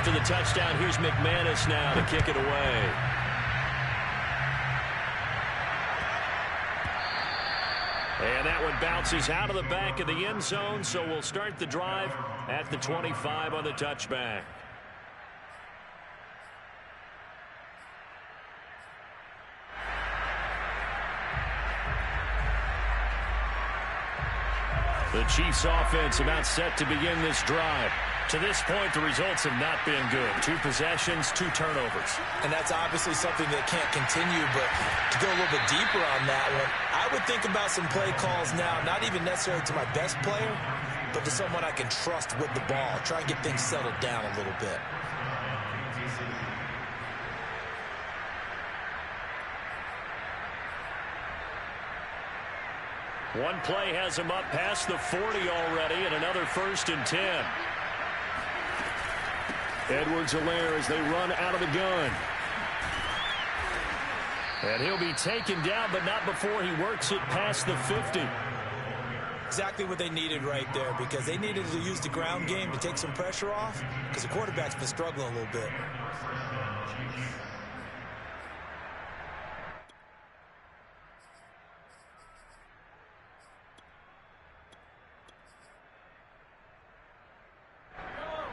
after the touchdown, here's McManus now to kick it away. And that one bounces out of the back of the end zone, so we'll start the drive at the 25 on the touchback. The Chiefs offense about set to begin this drive. To this point, the results have not been good. 2 possessions, 2 turnovers. And that's obviously something that can't continue, but to go a little bit deeper on that one, I would think about some play calls now, not even necessarily to my best player, but to someone I can trust with the ball. Try and get things settled down a little bit. One play has him up past the 40 already, and another 1st and 10. Edwards-Helaire as they run out of the gun. And he'll be taken down, but not before he works it past the 50. Exactly what they needed right there, because they needed to use the ground game to take some pressure off, because the quarterback's been struggling a little bit.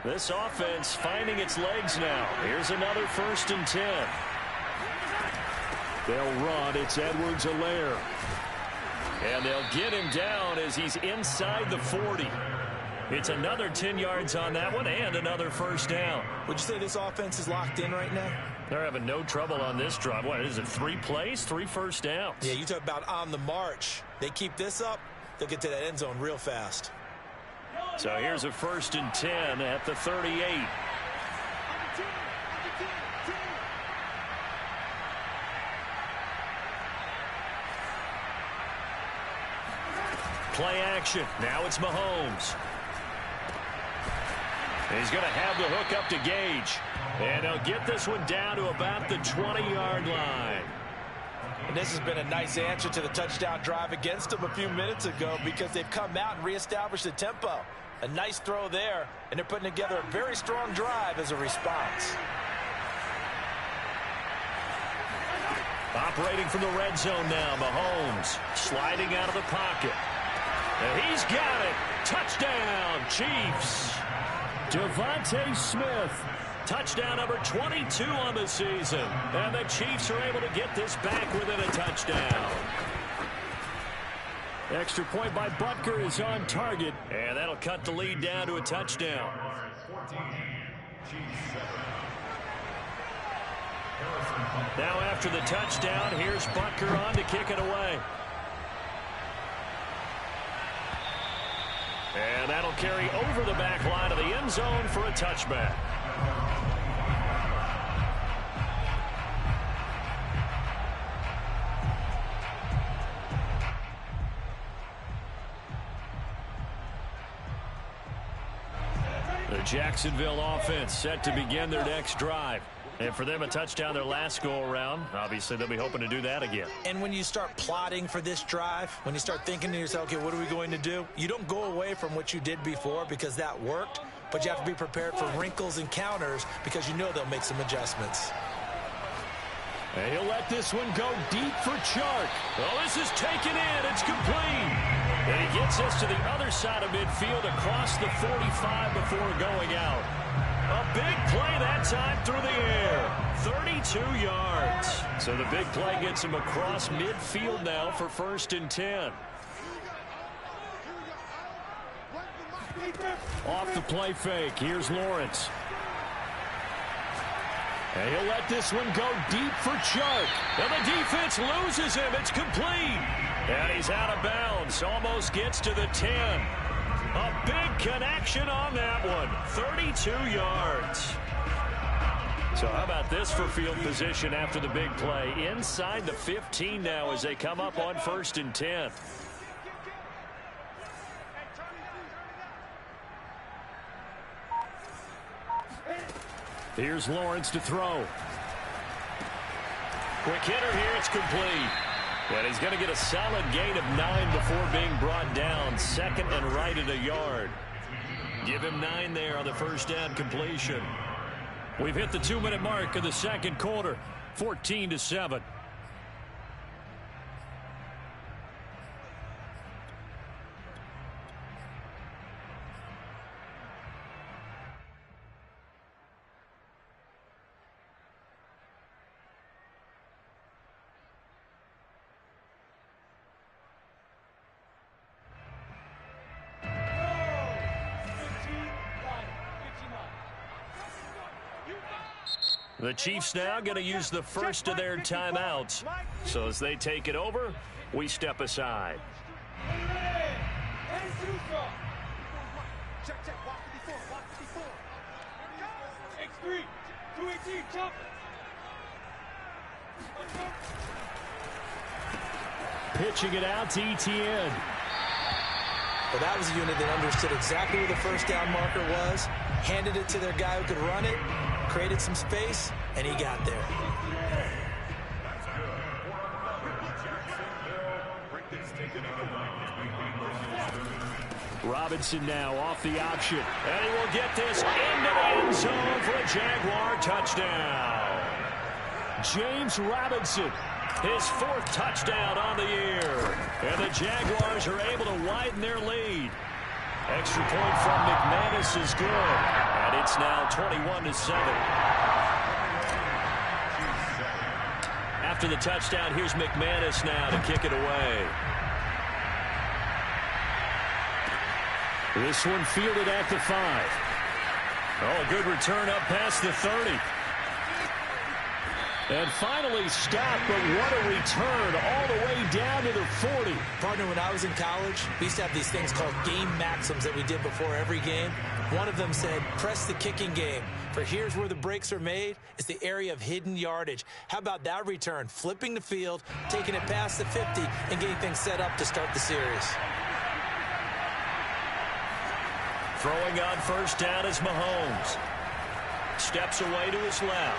This offense finding its legs now. Here's another 1st and 10. They'll run. It's Edwards-Helaire. And they'll get him down as he's inside the 40. It's another 10 yards on that one and another 1st down. Would you say this offense is locked in right now? They're having no trouble on this drive. What is it, 3 plays, 3 first downs? Yeah, you talk about on the march. They keep this up, they'll get to that end zone real fast. So here's a 1st and 10 at the 38. Play action. Now it's Mahomes. He's going to have the hook up to Gage. And he'll get this one down to about the 20-yard line. And this has been a nice answer to the touchdown drive against them a few minutes ago, because they've come out and reestablished the tempo. A nice throw there, and they're putting together a very strong drive as a response. Operating from the red zone now, Mahomes sliding out of the pocket. And he's got it. Touchdown, Chiefs. Devontae Smith. Touchdown number 22 on the season. And the Chiefs are able to get this back within a touchdown. Extra point by Butker is on target, and that'll cut the lead down to a touchdown. Now after the touchdown, here's Butker on to kick it away. And that'll carry over the back line of the end zone for a touchback. The Jacksonville offense set to begin their next drive. And for them, a touchdown their last go-around. Obviously, they'll be hoping to do that again. And when you start plotting for this drive, when you start thinking to yourself, okay, what are we going to do? You don't go away from what you did before because that worked, but you have to be prepared for wrinkles and counters because you know they'll make some adjustments. And he'll let this one go deep for Chark. Oh, this is taken in. It's complete. And he gets us to the other side of midfield across the 45 before going out. A big play that time through the air. 32 yards. So the big play gets him across midfield now for 1st and 10. Off the play fake. Here's Lawrence. And he'll let this one go deep for Chark. And the defense loses him. It's complete. And he's out of bounds. Almost gets to the 10. A big connection on that one. 32 yards. So how about this for field position after the big play? Inside the 15 now as they come up on 1st and 10. Here's Lawrence to throw. Quick hitter here. It's complete. And he's going to get a solid gain of 9 before being brought down. 2nd and right at a yard. Give him 9 there on the 1st down completion. We've hit the 2-minute mark of the second quarter, 14-7. The Chiefs now going to use the first of their timeouts. So as they take it over, we step aside. Pitching it out to ETN. Well, that was a unit that understood exactly where the first down marker was, handed it to their guy who could run it, created some space, and he got there. Robinson now off the option, and he will get this into the end zone for a Jaguar touchdown. James Robinson, his 4th touchdown on the year, and the Jaguars are able to widen their lead. Extra point from McManus is good, and it's now 21-7. After the touchdown, here's McManus now to kick it away. This one fielded at the 5. Oh, a good return up past the 30. And finally stopped, but what a return all the way down to the 40. Partner, when I was in college, we used to have these things called game maxims that we did before every game. One of them said, press the kicking game. For here's where the breaks are made. It's the area of hidden yardage. How about that return? Flipping the field, taking it past the 50, and getting things set up to start the series. Throwing on first down is Mahomes. Steps away to his left.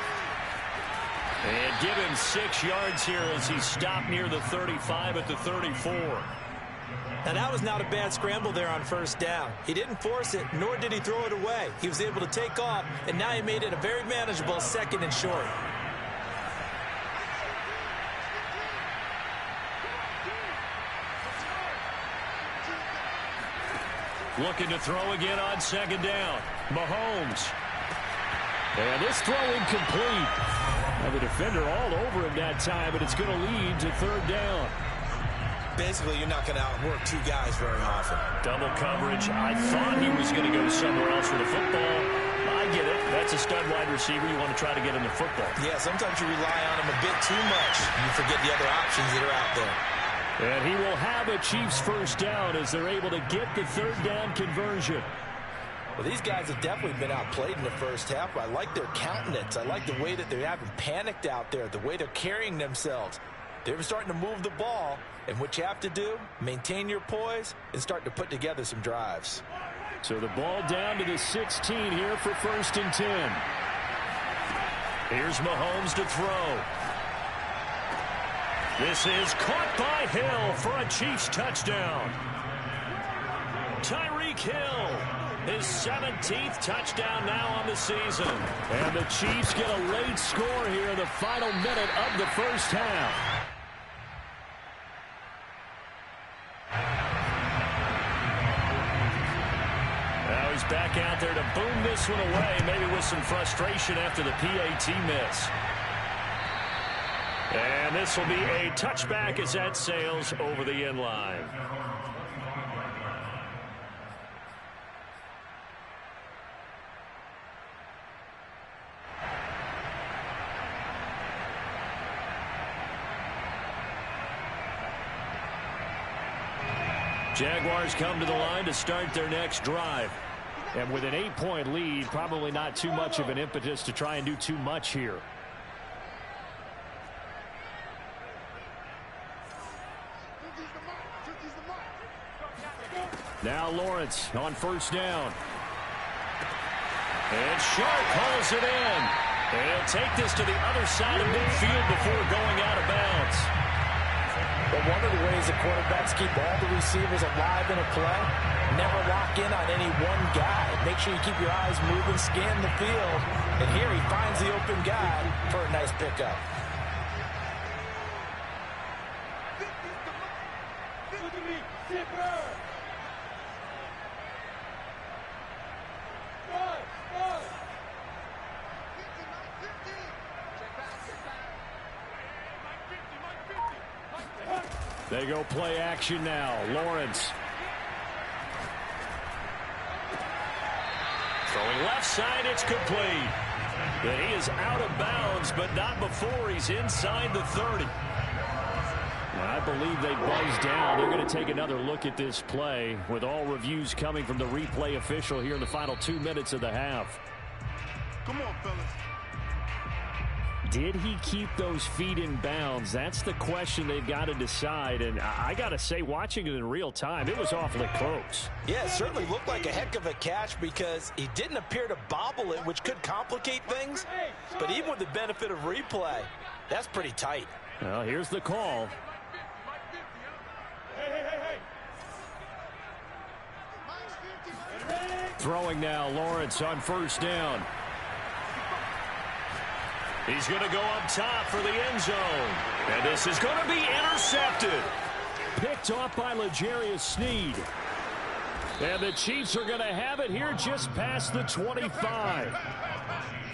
And give him 6 yards here as he stopped near the 35 at the 34. Now, that was not a bad scramble there on first down. He didn't force it, nor did he throw it away. He was able to take off, and now he made it a very manageable 2nd and short. Looking to throw again on 2nd down. Mahomes. And this throw incomplete. Now the defender all over him that time, but it's going to lead to 3rd down. Basically, you're not going to outwork 2 guys very often. Double coverage. I thought he was going to go somewhere else with the football. I get it. That's a stud wide receiver. You want to try to get him the football. Yeah, sometimes you rely on him a bit too much. You forget the other options that are out there. And he will have a Chiefs first down as they're able to get the 3rd down conversion. Well, these guys have definitely been outplayed in the first half. I like their countenance. I like the way that they haven't panicked out there, the way they're carrying themselves. They're starting to move the ball, and what you have to do, maintain your poise and start to put together some drives. So the ball down to the 16 here for 1st and 10. Here's Mahomes to throw. This is caught by Hill for a Chiefs touchdown. Tyreek Hill, his 17th touchdown now on the season. And the Chiefs get a late score here in the final minute of the first half. Now he's back out there to boom this one away, maybe with some frustration after the PAT miss. And this will be a touchback as that sails over the end line. Jaguars come to the line to start their next drive. And with an 8-point lead, probably not too much of an impetus to try and do too much here. Now Lawrence on first down. And Sharp pulls it in. He'll take this to the other side of midfield before going out of bounds. But one of the ways the quarterbacks keep all the receivers alive in a play, never lock in on any one guy. Make sure you keep your eyes moving, scan the field. And here he finds the open guy for a nice pickup. They go play action now. Lawrence. Throwing left side, it's complete. But he is out of bounds, but not before he's inside the 30. I believe they buzzed down. They're going to take another look at this play with all reviews coming from the replay official here in the final 2 minutes of the half. Come on, fellas. Did he keep those feet in bounds? That's the question they've got to decide. And I got to say, watching it in real time, it was awfully close. Yeah, it certainly looked like a heck of a catch because he didn't appear to bobble it, which could complicate things. But even with the benefit of replay, that's pretty tight. Well, here's the call. Throwing now, Lawrence on first down. He's going to go up top for the end zone. And this is going to be intercepted. Picked off by L'Jarius Sneed. And the Chiefs are going to have it here just past the 25.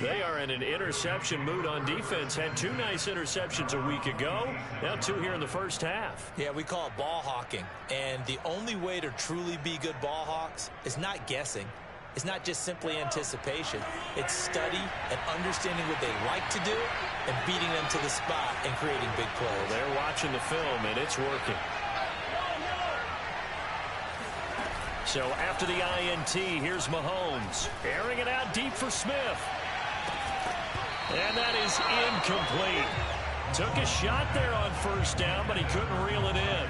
They are in an interception mood on defense. Had 2 nice interceptions a week ago. Now 2 here in the first half. Yeah, we call it ball hawking. And the only way to truly be good ball hawks is not guessing. It's not just simply anticipation. It's study and understanding what they like to do and beating them to the spot and creating big plays. Well, they're watching the film, and it's working. So after the INT, here's Mahomes. Airing it out deep for Smith. And that is incomplete. Took a shot there on first down, but he couldn't reel it in.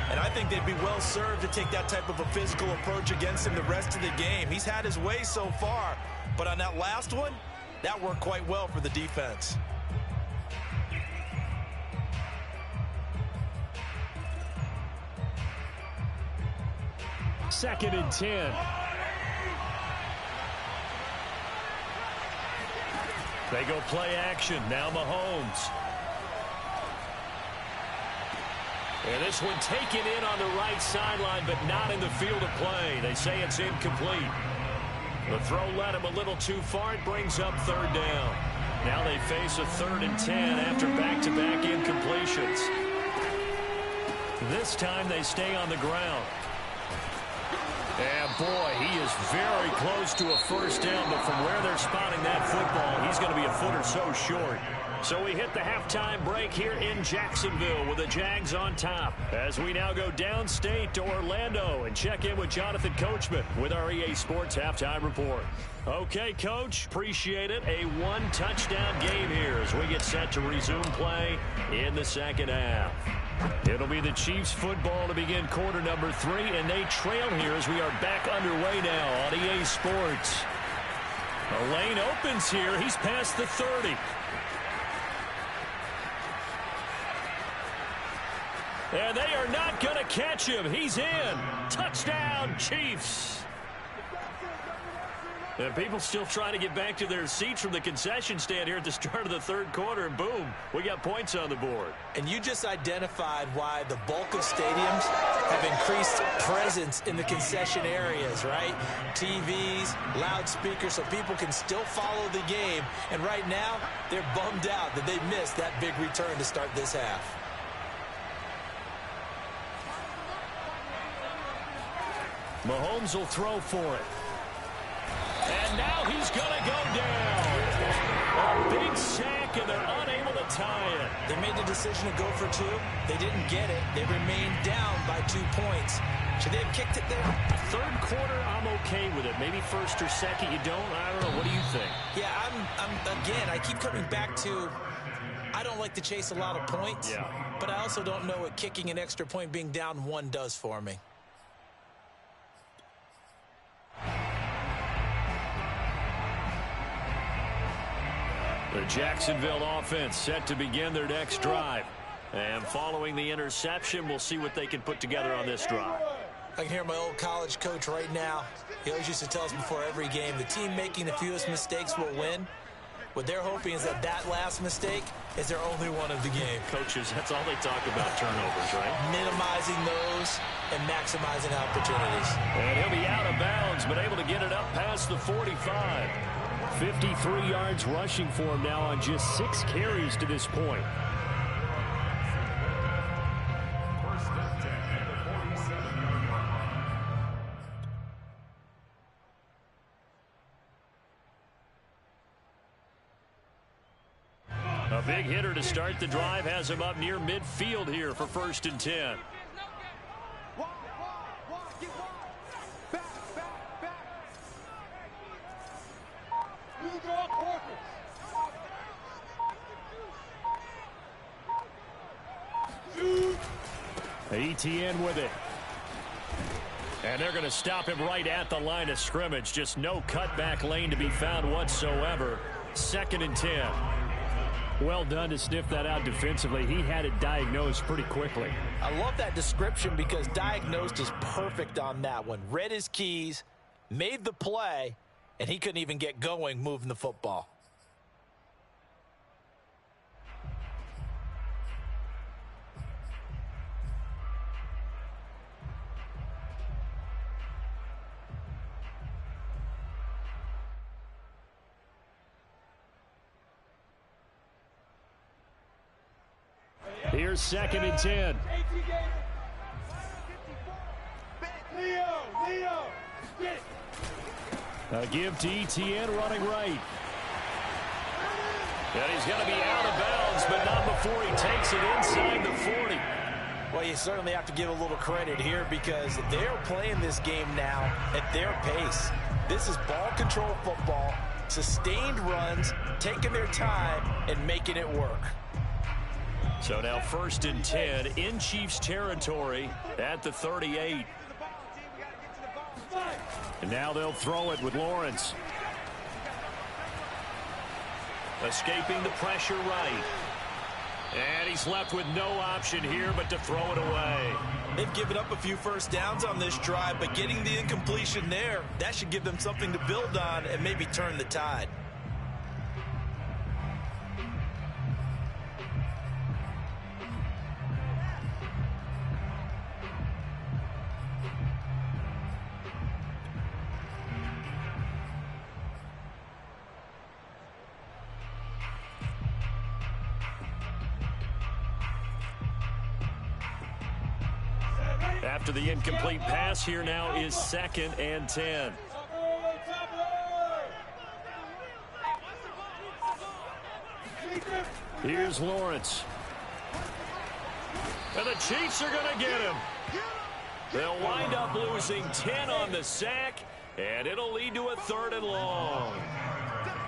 And I think they'd be well served to take that type of a physical approach against him the rest of the game. He's had his way so far, but on that last one, that worked quite well for the defense. Second and 10. They go play action. Now Mahomes. And this one taken in on the right sideline, but not in the field of play. They say it's incomplete. The throw led him a little too far. It brings up third down. Now they face a 3rd and 10 after back-to-back incompletions. This time they stay on the ground. And boy, he is very close to a first down, but from where they're spotting that football, he's going to be a foot or so short. So we hit the halftime break here in Jacksonville with the Jags on top. As we now go downstate to Orlando and check in with Jonathan Coachman with our EA Sports Halftime Report. Okay, Coach, appreciate it. A 1-touchdown game here as we get set to resume play in the second half. It'll be the Chiefs football to begin quarter number 3, and they trail here as we are back underway now on EA Sports. The lane opens here. He's past the 30. And they are not going to catch him. He's in. Touchdown, Chiefs. And people still trying to get back to their seats from the concession stand here at the start of the 3rd quarter, and boom, we got points on the board. And you just identified why the bulk of stadiums have increased presence in the concession areas, right? TVs, loudspeakers, so people can still follow the game. And right now, they're bummed out that they missed that big return to start this half. Mahomes will throw for it. And now he's going to go down. A big sack, and they're unable to tie it. They made the decision to go for 2. They didn't get it. They remained down by 2 points. Should they have kicked it there? 3rd quarter, I'm okay with it. Maybe 1st or 2nd, you don't. I don't know. What do you think? Yeah, again, I keep coming back to I don't like to chase a lot of points. Yeah. But I also don't know what kicking an extra point being down 1 does for me. The Jacksonville offense set to begin their next drive. And following the interception, we'll see what they can put together on this drive. I can hear my old college coach right now. He always used to tell us before every game, the team making the fewest mistakes will win. What they're hoping is that last mistake is their only one of the game. Coaches, that's all they talk about, turnovers, right? Minimizing those and maximizing opportunities. And he'll be out of bounds, but able to get it up past the 45. 53 yards rushing for him now on just 6 carries to this point. A big hitter to start the drive has him up near midfield here for 1st and 10. ETN with it. And they're going to stop him right at the line of scrimmage. Just no cutback lane to be found whatsoever. 2nd and 10. Well done to sniff that out defensively. He had it diagnosed pretty quickly. I love that description because diagnosed is perfect on that one. Read his keys, made the play, and he couldn't even get going moving the football. Here's 2nd and 10. A give to ETN running right. And he's going to be out of bounds, but not before he takes it inside the 40. Well, you certainly have to give a little credit here because they're playing this game now at their pace. This is ball control football, sustained runs, taking their time, and making it work. So now 1st and 10 in Chiefs territory at the 38. And now they'll throw it with Lawrence. Escaping the pressure right. And he's left with no option here but to throw it away. They've given up a few first downs on this drive, but getting the incompletion there, that should give them something to build on and maybe turn the tide. After the incomplete pass, here now is 2nd and 10. Here's Lawrence. And the Chiefs are going to get him. They'll wind up losing 10 on the sack, and it'll lead to a 3rd and long.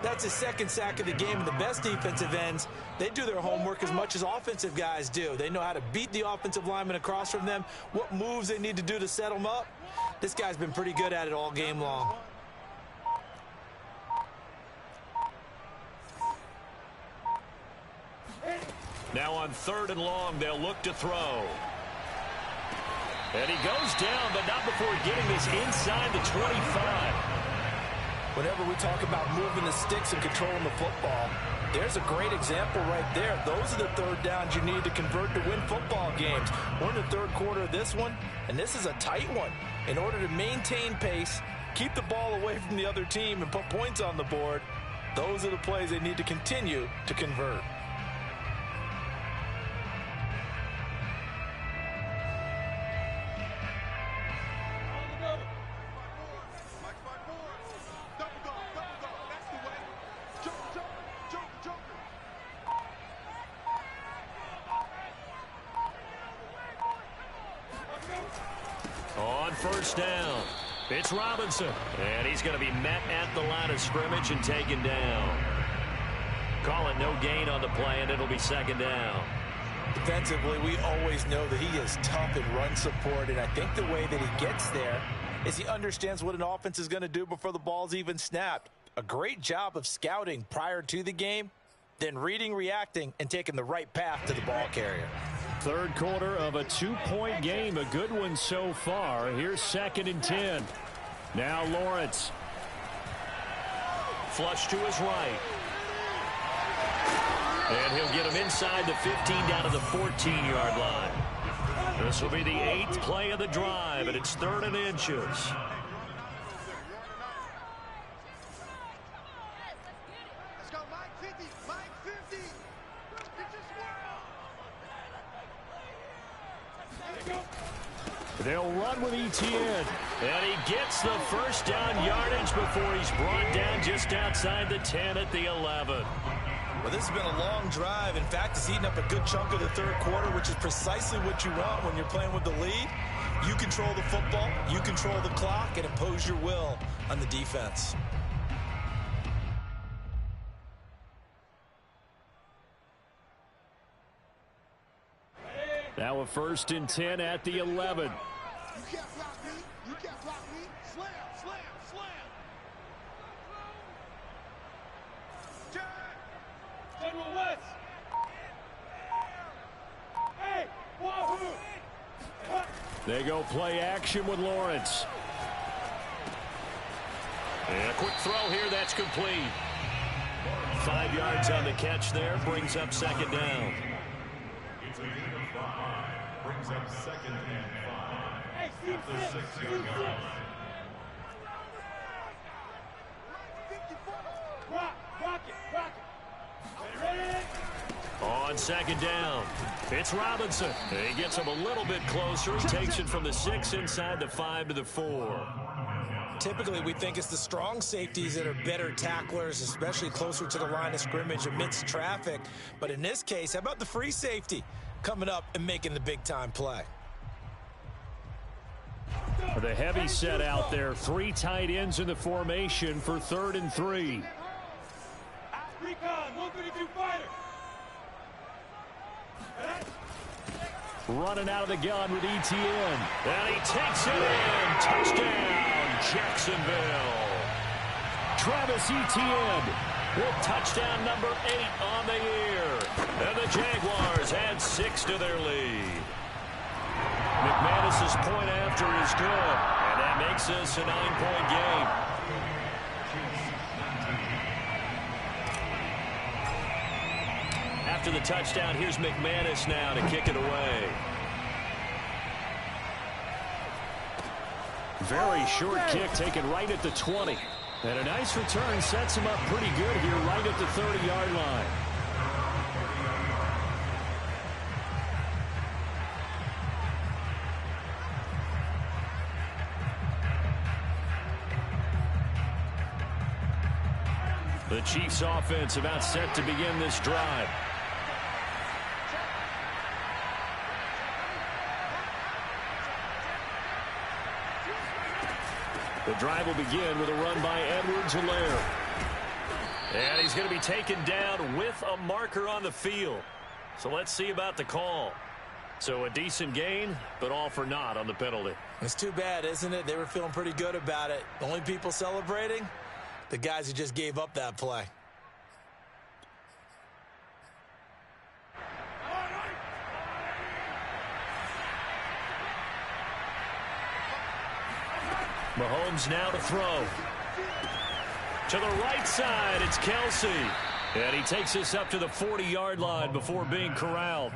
That's his 2nd sack of the game, and the best defensive ends, they do their homework as much as offensive guys do. They know how to beat the offensive lineman across from them, what moves they need to do to set them up. This guy's been pretty good at it all game long. Now on 3rd and long, they'll look to throw. And he goes down, but not before getting this inside the 25. Whenever we talk about moving the sticks and controlling the football, there's a great example right there. Those are the 3rd downs you need to convert to win football games. We're in the 3rd quarter of this one, and this is a tight one. In order to maintain pace, keep the ball away from the other team, and put points on the board, those are the plays they need to continue to convert. On 1st down, it's Robinson. And he's going to be met at the line of scrimmage and taken down. Call it no gain on the play, and it'll be 2nd down. Defensively, we always know that he is tough in run support, and I think the way that he gets there is he understands what an offense is going to do before the ball's even snapped. A great job of scouting prior to the game, then reading, reacting, and taking the right path to the ball carrier. Third quarter of a 2-point game. A good one so far. Here's 2nd and 10. Now Lawrence. Flush to his right. And he'll get him inside the 15 down to the 14-yard line. This will be the 8th play of the drive, and it's 3rd and inches. Let's go, Mike 50, Mike 50. They'll run with Etienne. And he gets the first down yardage before he's brought down just outside the 10 at the 11. Well, this has been a long drive. In fact, it's eaten up a good chunk of the third quarter, which is precisely what you want when you're playing with the lead. You control the football, you control the clock, and impose your will on the defense. Now a 1st and 10 at the 11. You can't block me. You can't block me. Slam, slam, slam. General West. Hey, Wahoo. They go play action with Lawrence. And a quick throw here, that's complete. 5 yards on the catch there, brings up 2nd down. Brings up 2nd and 5. After 6-yard yard. Rock it. Ready? On 2nd down, it's Robinson. He gets him a little bit closer. He takes it from the 6 inside the 5 to the 4. Typically, we think it's the strong safeties that are better tacklers, especially closer to the line of scrimmage amidst traffic. But in this case, how about the free safety coming up and making the big-time play? The heavy set out there. 3 tight ends in the formation for 3rd and 3. Recon, 132 fighter. Running out of the gun with Etienne. And he takes it in. Touchdown, Jacksonville. Travis Etienne with touchdown number 8 on the year. And the Jaguars add 6 to their lead. McManus's point after is good. And that makes this a 9-point game. After the touchdown, here's McManus now to kick it away. Very short kick taken right at the 20. And a nice return sets him up pretty good here right at the 30-yard line. The Chiefs offense about set to begin this drive. The drive will begin with a run by Edwards-Helaire. And he's going to be taken down with a marker on the field. So let's see about the call. So a decent gain, but all for naught on the penalty. It's too bad, isn't it? They were feeling pretty good about it. The only people celebrating, the guys who just gave up that play. Mahomes now to throw. To the right side, it's Kelsey. And he takes this up to the 40-yard line before being corralled.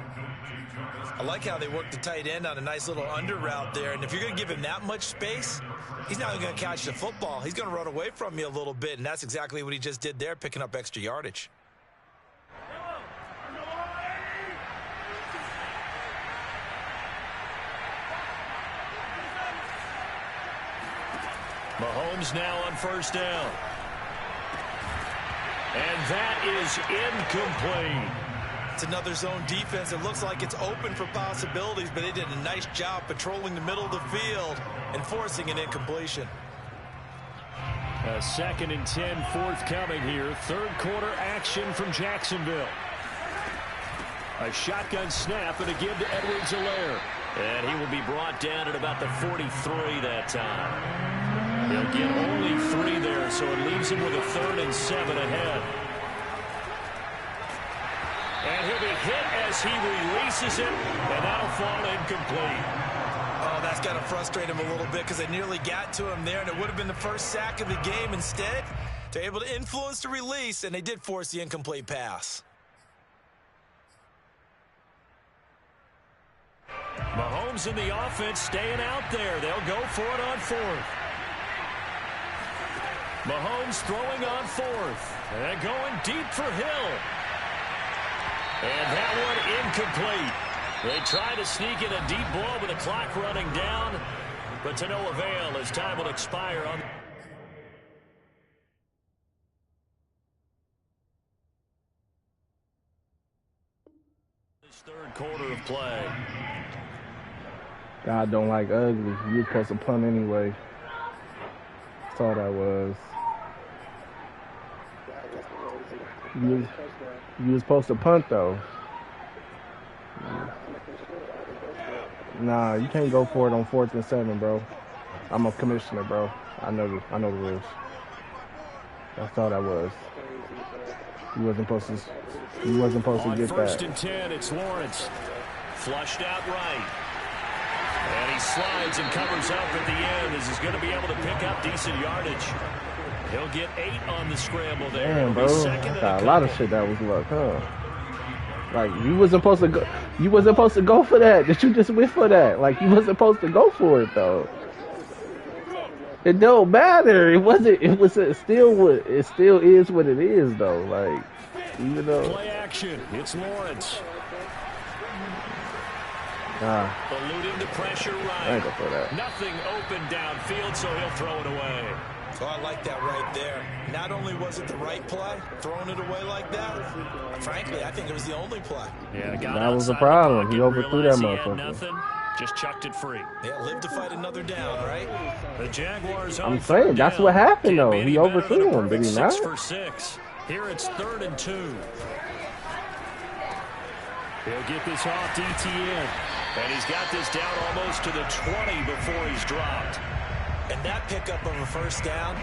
I like how they work the tight end on a nice little under route there. And if you're going to give him that much space, he's not going to catch the football. He's going to run away from you a little bit, and that's exactly what he just did there, picking up extra yardage. Mahomes now on 1st down. And that is incomplete. It's another zone defense. It looks like it's open for possibilities, but they did a nice job patrolling the middle of the field and forcing an incompletion. A 2nd and 10 forthcoming here. Third quarter action from Jacksonville. A shotgun snap and a give to Edwards-Helaire. And he will be brought down at about the 43 that time. He'll get only 3 there, so it leaves him with a 3rd and 7 ahead. And he'll be hit as he releases it, and that'll fall incomplete. Oh, that's got to frustrate him a little bit because they nearly got to him there, and it would have been the first sack of the game. Instead, they're able to influence the release, and they did force the incomplete pass. Mahomes and the offense staying out there. They'll go for it on fourth. Mahomes throwing on fourth. And going deep for Hill. And that one incomplete. They try to sneak in a deep blow with the clock running down, but to no avail as time will expire on this third quarter of play. God don't like ugly. You were supposed to punt anyway. That's all that was. You was supposed to punt though. Nah, you can't go for it on 4th and 7, bro. I'm a commissioner, bro. I know the rules. That's all that was. You wasn't supposed to get that. On 1st and 10, it's Lawrence. Flushed out right. And he slides and covers up at the end as he's going to be able to pick up decent yardage. He'll get 8 on the scramble there. Damn, bro. A lot of shit that was luck, huh? Like, you wasn't supposed to go. You wasn't supposed to go for that. Did you just went for that? Like, you wasn't supposed to go for it though. It don't matter. It wasn't. It was still what. It still is what it is though. Like, even though. Play action. It's Lawrence. Eluding the pressure right. I ain't go for that. Nothing open downfield, so he'll throw it away. Oh, I like that right there. Not only was it the right play, throwing it away like that, frankly, I think it was the only play. Yeah, that was the problem. He overthrew that motherfucker. Nothing, just chucked it free. Yeah, live to fight another down, right? The Jaguars. I'm saying that's what happened though. He overthrew him, did he not? 6 for 6. Here it's 3rd and 2. He'll get this off to ETN. And he's got this down almost to the 20 before he's dropped. And that pickup of a first down,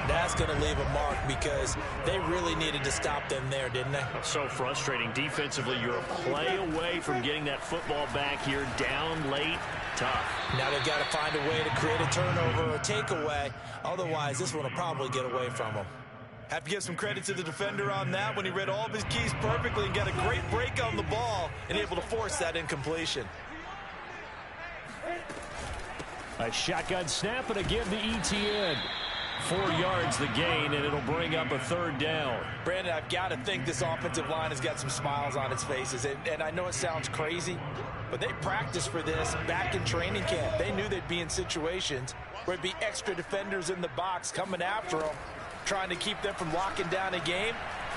that's going to leave a mark because they really needed to stop them there, didn't they? So frustrating. Defensively, you're a play away from getting that football back here down late. Tough. Now they've got to find a way to create a turnover or takeaway. Otherwise, this one will probably get away from them. Have to give some credit to the defender on that when he read all of his keys perfectly and got a great break on the ball and able to force that incompletion. A shotgun snap and again to ETN. 4 yards the gain, and it'll bring up a 3rd down. Brandon, I've got to think this offensive line has got some smiles on its faces. And I know it sounds crazy, but they practiced for this back in training camp. They knew they'd be in situations where there'd be extra defenders in the box coming after them, trying to keep them from locking down a game.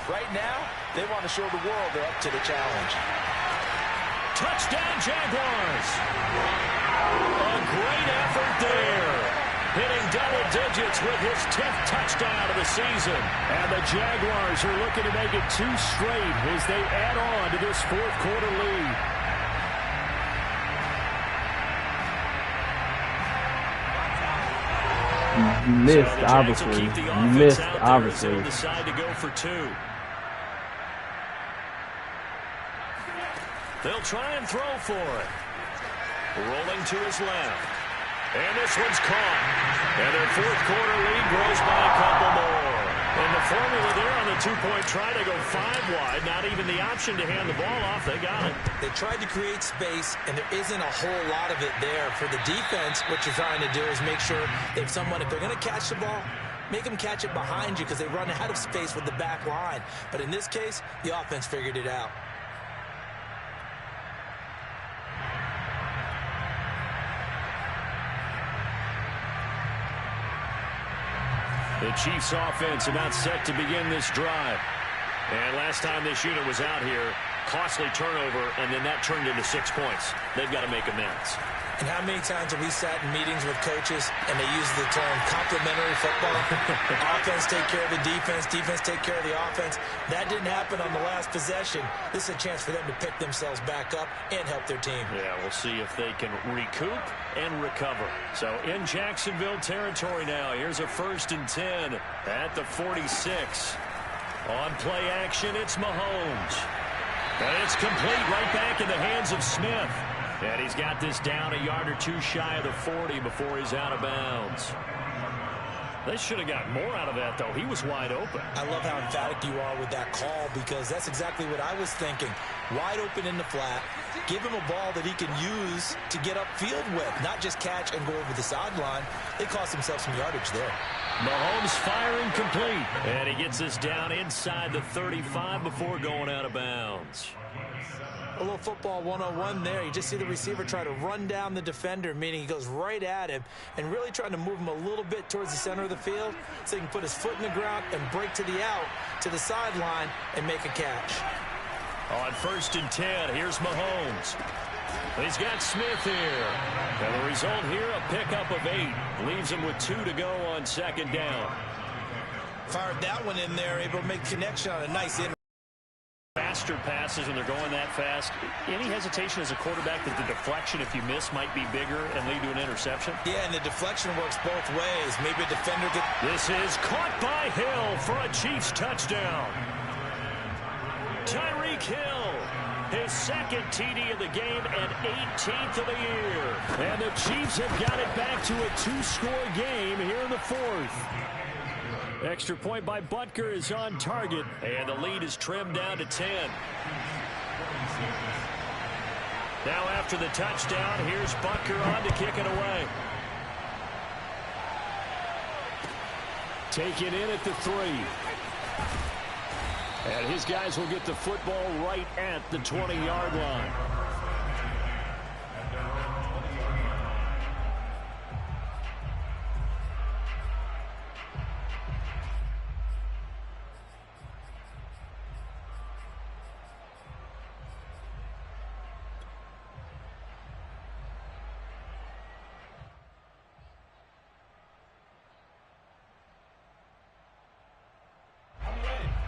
Right now, they want to show the world they're up to the challenge. Touchdown, Jaguars! A great effort there. Hitting double digits with his 10th touchdown of the season. And the Jaguars are looking to make it 2 straight as they add on to this 4th quarter lead. You missed, obviously. You missed, obviously. Decide to go for 2. They'll try and throw for it. Rolling to his left. And this one's caught. And their 4th quarter lead grows by a couple more. And the formula there on the 2-point try to go 5 wide. Not even the option to hand the ball off. They got it. They tried to create space, and there isn't a whole lot of it there. For the defense, what you're trying to do is make sure that someone, if they're going to catch the ball, make them catch it behind you because they run out of space with the back line. But in this case, the offense figured it out. The Chiefs offense about set to begin this drive. And last time this unit was out here, costly turnover, and then that turned into 6 points. They've got to make amends. And how many times have we sat in meetings with coaches and they use the term complementary football? Offense take care of the defense, defense take care of the offense. That didn't happen on the last possession. This is a chance for them to pick themselves back up and help their team. Yeah, we'll see if they can recoup and recover. So in Jacksonville territory now, here's a 1st and 10 at the 46. On play action, it's Mahomes. And it's complete right back in the hands of Smith. And he's got this down a yard or two shy of the 40 before he's out of bounds. They should have got more out of that, though. He was wide open. I love how emphatic you are with that call, because that's exactly what I was thinking. Wide open in the flat. Give him a ball that he can use to get upfield with, not just catch and go over the sideline. They cost themselves some yardage there. Mahomes firing complete. And he gets this down inside the 35 before going out of bounds. A little football 101 there. You just see the receiver try to run down the defender, meaning he goes right at him and really trying to move him a little bit towards the center of the field so he can put his foot in the ground and break to the out, to the sideline, and make a catch. On 1st and 10, here's Mahomes. He's got Smith here. And the result here, a pickup of 8. Leaves him with 2 to go on 2nd down. Fired that one in there, able to make connection on a nice in. Faster passes when they're going that fast. Any hesitation as a quarterback that the deflection, if you miss, might be bigger and lead to an interception? Yeah, and the deflection works both ways. Maybe a defender could... This is caught by Hill for a Chiefs touchdown. Tyreek Hill, his 2nd TD of the game and 18th of the year. And the Chiefs have got it back to a 2-score game here in the 4th. Extra point by Butker is on target, and the lead is trimmed down to 10. Now after the touchdown, here's Butker on to kick it away. Taken in at the 3. And his guys will get the football right at the 20-yard line.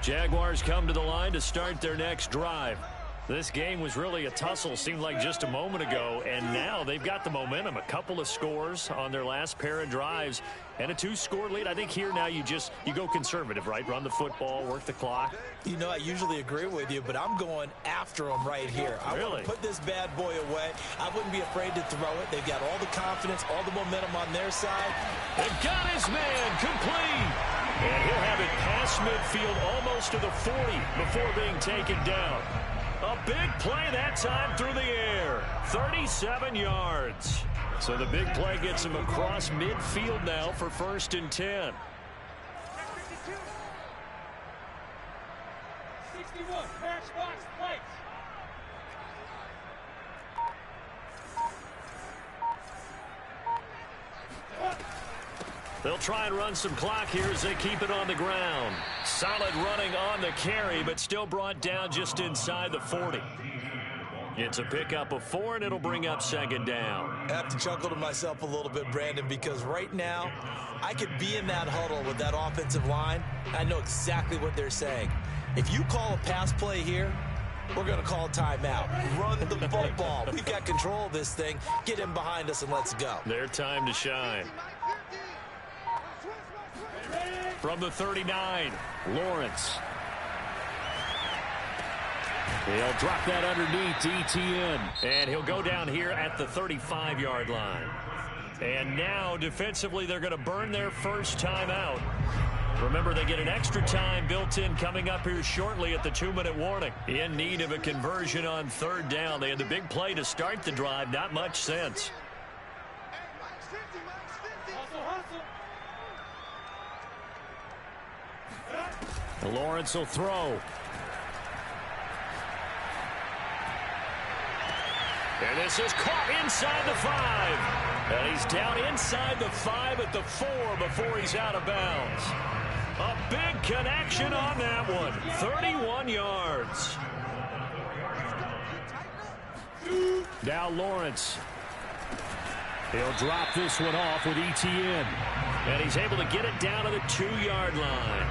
Jaguars come to the line to start their next drive. This game was really a tussle, seemed like just a moment ago, and now they've got the momentum. A couple of scores on their last pair of drives and a 2-score lead. I think here now you go conservative, right? Run the football, work the clock. You know, I usually agree with you, but I'm going after them right here. I want to put this bad boy away. I wouldn't be afraid to throw it. They've got all the confidence, all the momentum on their side. They've got his man complete. And he'll have it past midfield almost to the 40 before being taken down. A big play that time through the air. 37 yards. So the big play gets him across midfield now for 1st and 10. 61, patch box, place. They'll try and run some clock here as they keep it on the ground. Solid running on the carry, but still brought down just inside the 40. It's a pickup of 4, and it'll bring up 2nd down. I have to chuckle to myself a little bit, Brandon, because right now I could be in that huddle with that offensive line. I know exactly what they're saying. If you call a pass play here, we're going to call timeout. Run the football. We've got control of this thing. Get in behind us and let's go. Their time to shine. From the 39, Lawrence. He'll drop that underneath to Etienne. And he'll go down here at the 35-yard line. And now, defensively, they're going to burn their first timeout. Remember, they get an extra time built in coming up here shortly at the 2-minute warning. In need of a conversion on 3rd down. They had the big play to start the drive. Not much sense. Lawrence will throw. And this is caught inside the 5. And he's down inside the 5 at the 4 before he's out of bounds. A big connection on that one. 31 yards. Now Lawrence. He'll drop this one off with Etienne. And he's able to get it down to the 2-yard line.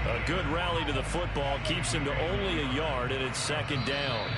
A good rally to the football keeps him to only a yard, and it's 2nd down.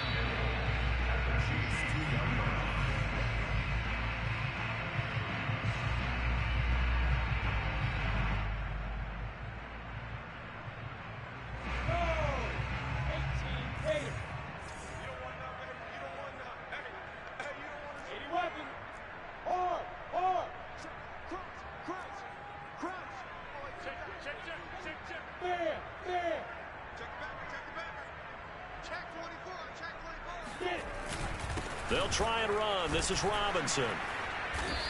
They'll try and run. This is Robinson.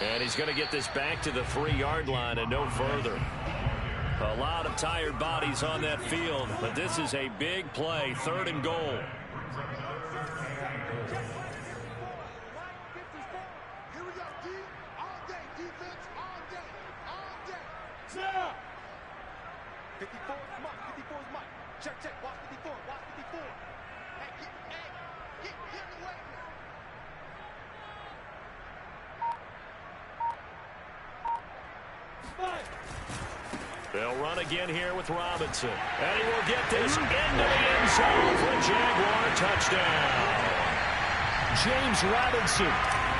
And he's going to get this back to the 3-yard line and no further. A lot of tired bodies on that field, but this is a big play, 3rd and goal. Here we go, D. All day, defense, all day, all day. Snap! 54 is Mike, 54 is Mike. Check, watch 54, watch 54. Hey, get in the way now. They'll run again here with Robinson. And he will get this into the end zone for a Jaguar touchdown. James Robinson,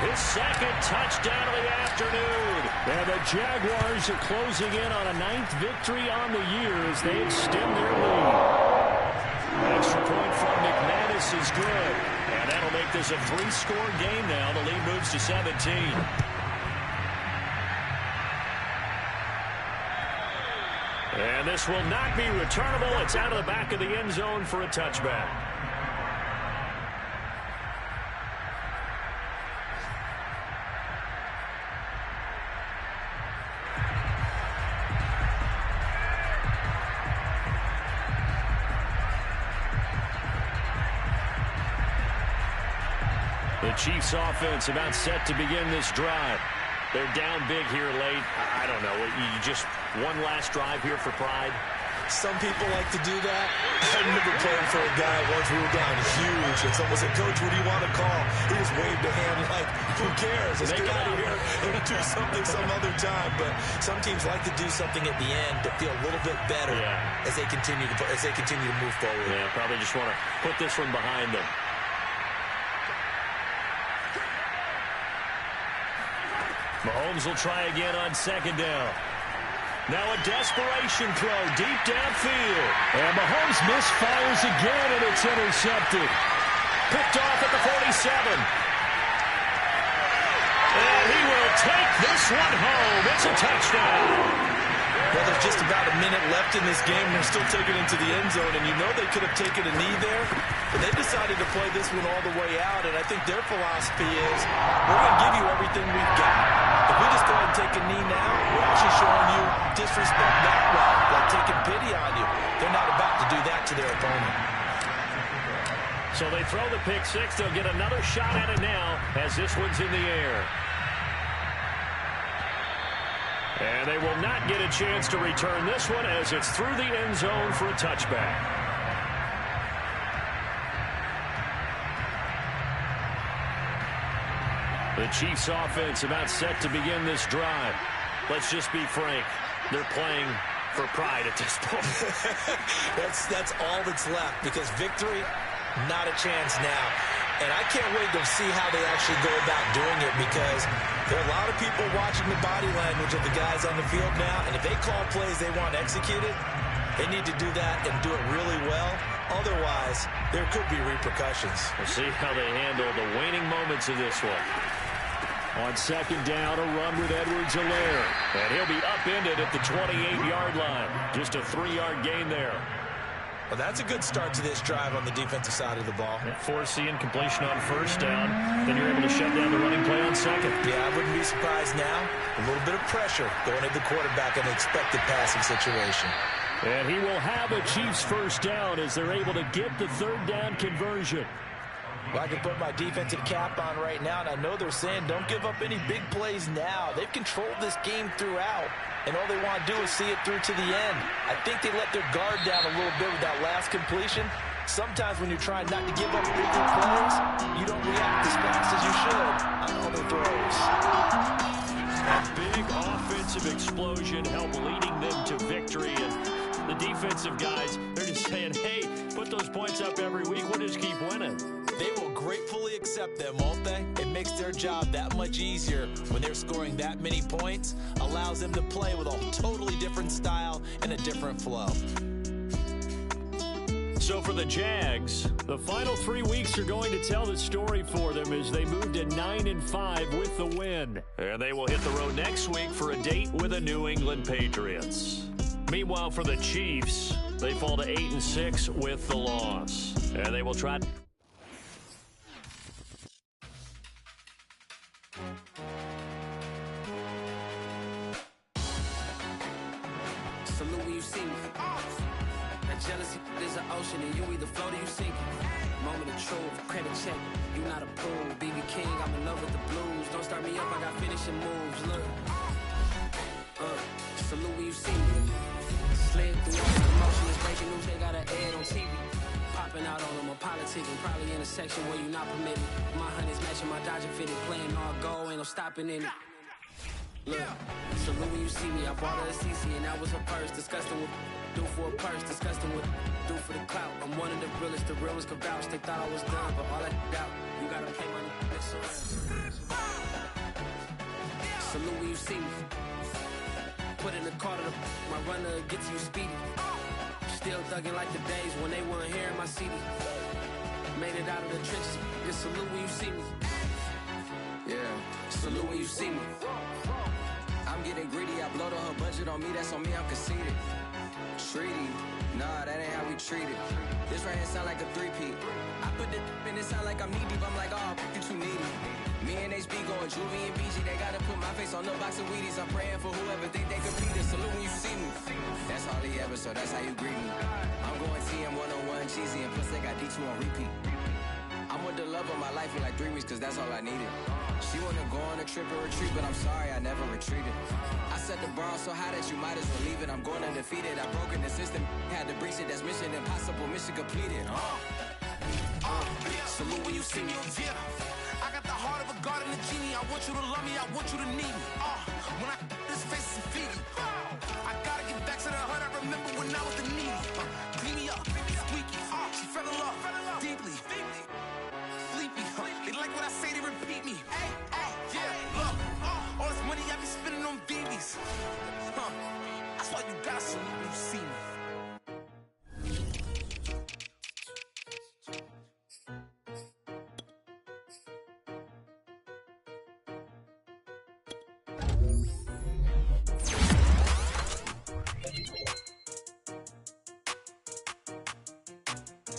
his 2nd touchdown of the afternoon. And the Jaguars are closing in on a 9th victory on the year as they extend their lead. Extra point from McManus is good. And that'll make this a 3-score game now. The lead moves to 17. And this will not be returnable. It's out of the back of the end zone for a touchback. The Chiefs offense about set to begin this drive. They're down big here late. I don't know. You just one last drive here for pride. Some people like to do that. I remember playing for a guy once. We were down huge, and someone said, "Coach, what do you want to call?" He just waved a hand like, "Who cares? Let's get out of here and do something some other time." But some teams like to do something at the end to feel a little bit better as they continue to move forward. Yeah, probably just want to put this one behind them. Mahomes will try again on 2nd down. Now a desperation throw deep downfield. And Mahomes misfires again, and it's intercepted. Picked off at the 47. And he will take this one home. It's a touchdown. Well, there's just about a minute left in this game. They're still taking it into the end zone, and you know they could have taken a knee there, but they decided to play this one all the way out, and I think their philosophy is, we're going to give you everything we've got. If we just go ahead and take a knee now, we're actually showing you disrespect that way, like taking pity on you. They're not about to do that to their opponent. So they throw the pick 6. They'll get another shot at it now as this one's in the air. And they will not get a chance to return this one as it's through the end zone for a touchback. The Chiefs offense about set to begin this drive. Let's just be frank. They're playing for pride at this point. That's all that's left, because victory, not a chance now. And I can't wait to see how they actually go about doing it, because there are a lot of people watching the body language of the guys on the field now, and if they call plays they want executed, they need to do that and do it really well. Otherwise, there could be repercussions. We'll see how they handle the waning moments of this one. On 2nd down, a run with Edwards-Helaire. And he'll be upended at the 28-yard line. Just a 3-yard gain there. Well, that's a good start to this drive on the defensive side of the ball. Forcing incompletion on 1st down. Then you're able to shut down the running play on 2nd. Yeah, I wouldn't be surprised now. A little bit of pressure going at the quarterback in an expected passing situation. And he will have a Chiefs 1st down as they're able to get the 3rd down conversion. Well, I can put my defensive cap on right now, and I know they're saying don't give up any big plays now. They've controlled this game throughout, and all they want to do is see it through to the end. I think they let their guard down a little bit with that last completion. Sometimes when you're trying not to give up bigger plays, you don't react as fast as you should on all the throws. A big offensive explosion helped leading them to victory, and the defensive guys, they're just saying, hey, put those points up every week. We'll just keep winning. They will gratefully accept them, won't they? It makes their job that much easier when they're scoring that many points. Allows them to play with a totally different style and a different flow. So for the Jags, the final 3 weeks are going to tell the story for them as they move to 9-5 with the win. And they will hit the road next week for a date with the New England Patriots. Meanwhile, for the Chiefs, they fall to 8-6 with the loss. And they will try... see me. That jealousy is an ocean, and you either float or you sink. Moment of truth, credit check, you not approved. BB King, I'm in love with the blues. Don't start me up, I got finishing moves. Look, salute when you see me. Slid through all the emotion, it's breaking news, they got an ad on TV. Popping out on them, I'm politicking, probably in a section where you not permitted. My honey's matching my Dodger fitted, playing all go, ain't no stopping in it. Look, salute when you see me, I bought her a CC and that was her purse. Disgusting with do for a purse, disgusting with do for the clout. I'm one of the realest, the real ones could vouch. They thought I was done, but all that doubt, you gotta pay money. Salute when you see me. Put in the car to my runner gets you speedy. Still thugging like the days when they weren't hearing my CD. Made it out of the trenches. Just salute when you see me. Yeah, salute when you see me. I'm getting greedy, I blow to her budget on me, that's on me, I'm conceited. Treaty, nah, that ain't how we treat it. This right here sound like a three-peat. I put the in it sound like I'm knee deep, I'm like, oh, you too needy. Me and HB going Juvie and BG, they gotta put my face on the box of Wheaties. I'm praying for whoever think they compete it. Salute when you see me. That's all he ever, so that's how you greet me. I'm going TM 101 cheesy, and plus they got D2 on repeat. I'm with the love of my life in like 3 weeks, cause that's all I needed. She wanna go on a trip or retreat, but I'm sorry, I never retreated. I set the bar so high that you might as well leave it. I'm going undefeated, I broken the system, had to breach it, that's mission impossible, mission completed. Salute when you see me. Yeah, I got the heart of a god and a genie. I want you to love me, I want you to need me. When I this face is feedy. I gotta get back to the hood, I remember when I was the needy. Clean me up, squeaky. She fell in love, deeply. Sleepy, they like what I say, they repeat me. Yeah, look, all this money I be spending on BBs. That's why you gotta salute when you see me.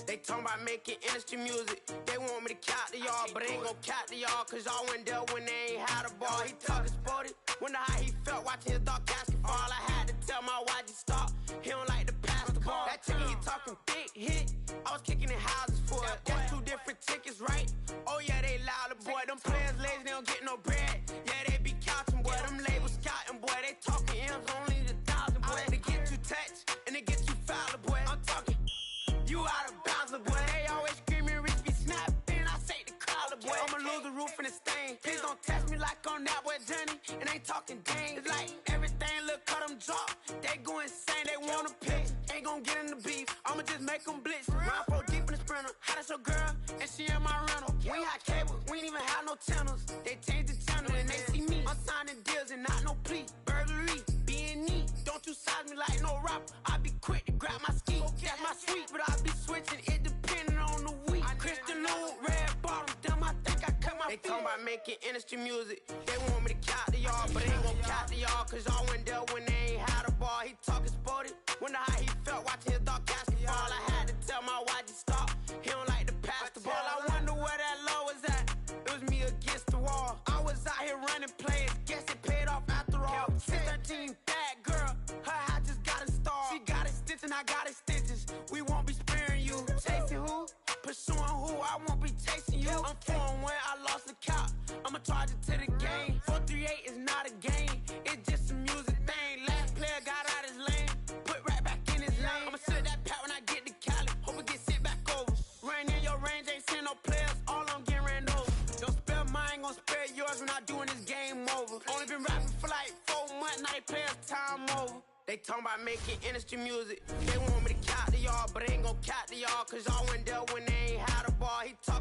They talking about making industry music. They want me to count to y'all, but ain't gon' count to y'all, cause y'all went there when they ain't had a ball. He talking sporty, wonder how he felt watching his dog casket fall. I had to tell my YG stop, he don't like to pass the ball. That chicken, he talking big hit, I was kicking in houses for it. That's 2 different tickets, right? Oh yeah, they loud, boy. Them players lazy, they don't get no bread. Yeah, they be couching, boy. Them labels scouting, boy. They talking M's only the 1,000, boy. They get too touched, and they get too foul, boy. I'm talking, you out of bounds, boy. They always screaming, Rich be snapping. I say the crowd, boy. I'ma lose the roof and the stain. Please don't test me like on that boy Johnny. And ain't talking dang. It's like everything look cut them drop. They go insane, they wanna pick. Ain't gon' get in the beef. I'ma just make them blitz. Run 4 deep in the sprinter. How that's your girl? And she in my rental. We ain't had cable, we ain't even have no channels. They changed the channel and they see me. I'm signing deals and not no plea. Burglary, B&E. Don't you size me like no rapper. I be quick to grab my ski. That's my sweet, but I be switching it depending on the week. Christian Lou, red bottoms, damn, I think I cut my feet. They talking about making industry music. They want me to count to y'all, but ain't gon' count to y'all, cause y'all went there when they ain't had a ball. He talking sporty, wonder how he felt watching his dog casket fall. I had to tell my YG stop, he don't like to pass the ball. I wonder where that low was at. It was me against the wall. I was out here running plays, guess it paid off after all. 613, bad girl, her hat just got a star. She got extension, I got extensions. We won't be sparing you. Chasing who? Pursuing who? I won't be chasing you. I'm 4-1, I lost the count. I'ma charge it to the game. 438 is not a game, it's just a music thing. Last player got out his lane, put right back in his lane. I'ma sit that pat when I get to Cali, hope it get sent back over. Ran in your range, ain't seen no players, all I'm getting ran over. Don't spare mine, gon' spare yours when I doing this game over. Only been rapping for like 4 months, now they players time over. They talking about making industry music. They want me to count to y'all, but ain't gon' count to y'all, cause y'all went there when they ain't had a ball. He talking